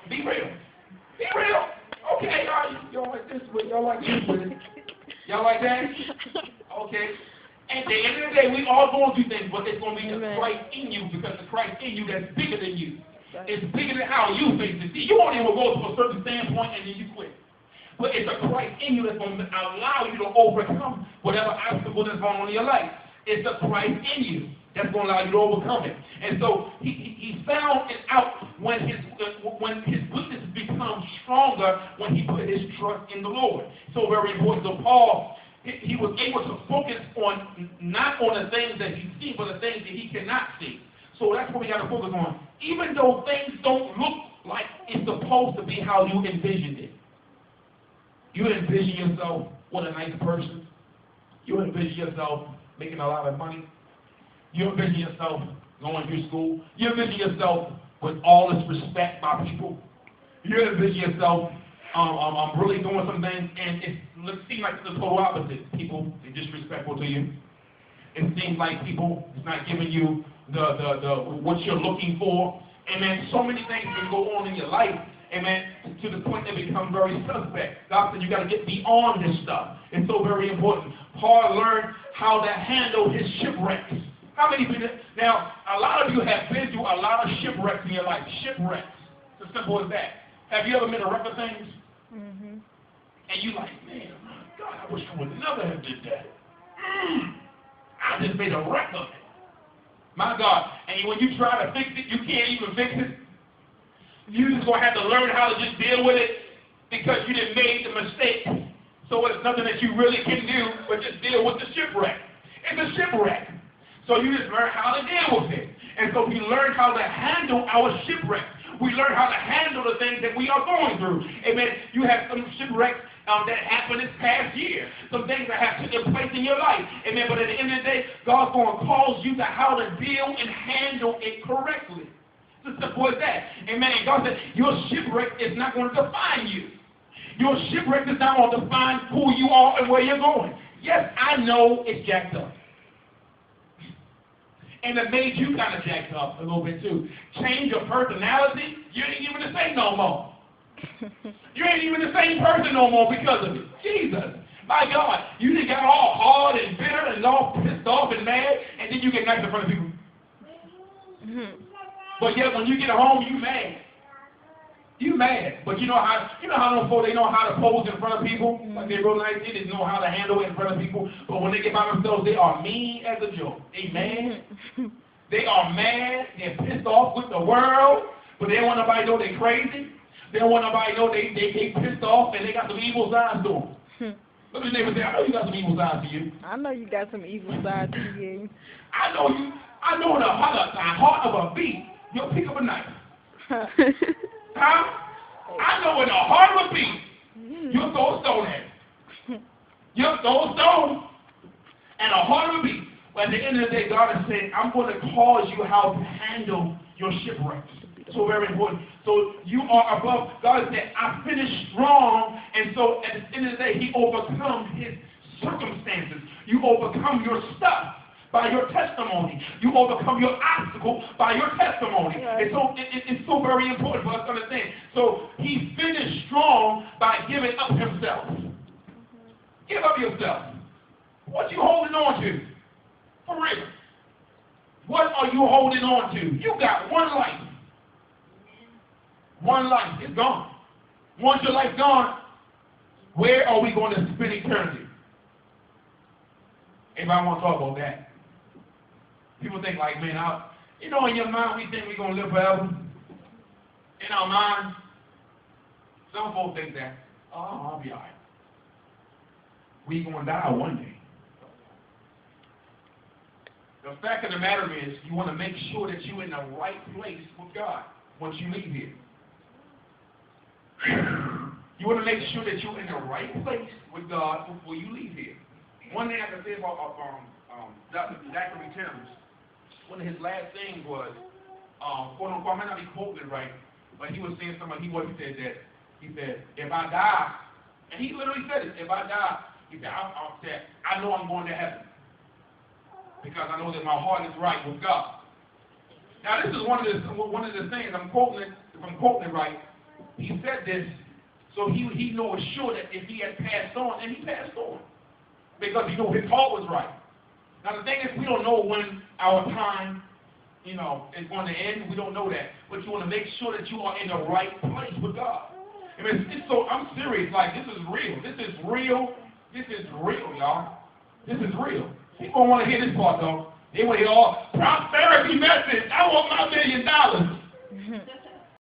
Be real. Be real. Okay, y'all like this, but y'all like this with it. Y'all like that? Okay. At the end of the day, we all going through things, but it's going to be the Christ in you, because the Christ in you that's bigger than you. It's bigger than how you face it. See, you won't even go to a certain standpoint and then you quit. But it's a Christ in you that's going to allow you to overcome whatever obstacle that's going on in your life. It's a Christ in you that's going to allow you to overcome it. And so he found it out when his weakness becomes stronger when he put his trust in the Lord. So very important. So Paul, he was able to focus on not on the things that he sees, but the things that he cannot see. So that's what we got to focus on. Even though things don't look like it's supposed to be how you envisioned it. You envision yourself with a nice person. You envision yourself making a lot of money. You envision yourself going through school. You envision yourself with all this respect by people. You envision yourself really doing some things, and it seems like it's the total opposite. People are disrespectful to you. It seems like people is not giving you the what you're looking for. Amen. So many things can go on in your life. Amen. To the point that become very suspect. God said you got to get beyond this stuff. It's so very important. Paul learned how to handle his shipwrecks. How many people? Now, a lot of you have been through a lot of shipwrecks in your life. Shipwrecks. It's as simple as that. Have you ever been a wreck of things? Mm-hmm. And you like, man, my God, I wish I would never have did that. I just made a wreck of it. My God. And when you try to fix it, you can't even fix it. You're just going to have to learn how to just deal with it because you didn't made the mistake. So it's nothing that you really can do but just deal with the shipwreck. It's a shipwreck. So you just learn how to deal with it. And so we learn how to handle our shipwreck. We learn how to handle the things that we are going through. Amen. You have some shipwrecks that happened this past year. Some things that have taken place in your life. Amen. But at the end of the day, God's going to cause you to how to deal and handle it correctly. It's as simple as that. Amen. And God said, your shipwreck is not going to define you. Your shipwreck is not going to define who you are and where you're going. Yes, I know it's jacked up. And it made you kind of jacked up a little bit too. Change your personality, you ain't even the same no more. You ain't even the same person no more because of it. Jesus. My God, you just got all hard and bitter and all pissed off and mad, and then you get nice in front of people. Mm-hmm. But yet when you get home, you mad. You mad. But you know how those folks, they know how to pose in front of people. Mm-hmm. Like they real nice, they just know how to handle it in front of people. But when they get by themselves, they are mean as a joke. They mad. Mm-hmm. They are mad. They're pissed off with the world. But they don't want nobody to know they're crazy. They don't want nobody to know they pissed off and they got some evil sides to them. Look at your neighbor and say, I know you got some evil sides to you. I know you got some evil sides to you. I know you. I know in the heart of a beast, you'll pick up a knife. Huh? I know in the heart of a beast, you'll throw a stone at it. You'll throw a stone and the heart of a beast. But at the end of the day, God is saying, I'm going to cause you how to handle your shipwrecks. So very important. So you are above. God said, I finished strong. And so at the end of the day, he overcomes his circumstances. You overcome your stuff by your testimony. You overcome your obstacle by your testimony. Right. And so it's so very important for us to understand. So he finished strong by giving up himself. Mm-hmm. Give up yourself. What you holding on to? For real. What are you holding on to? You got one life. One life is gone. Once your life's gone, where are we going to spend eternity? Anybody want to talk about that? People think like, man, in your mind we think we're going to live forever. In our mind, some folks think that, I'll be all right. We're going to die one day. The fact of the matter is, you want to make sure that you're in the right place with God once you leave here. You want to make sure that you're in the right place with God before you leave here. One thing I can say about Dr. Timms, one of his last things was, quote unquote, I might not be quoting it right, but he was saying something. He said, if I die, and he literally said it, if I die, he said, I know I'm going to heaven because I know that my heart is right with God. Now this is one of the things I'm quoting it. If I'm quoting it right. he said this so he knows sure that if he had passed on, and he passed on. Because he knew his heart was right. Now the thing is, we don't know when our time, is going to end. We don't know that. But you want to make sure that you are in the right place with God. I mean, I'm serious. Like, this is real. This is real. This is real, y'all. This is real. People don't want to hear this part, though. They want to hear all prosperity message. I want my $1 million.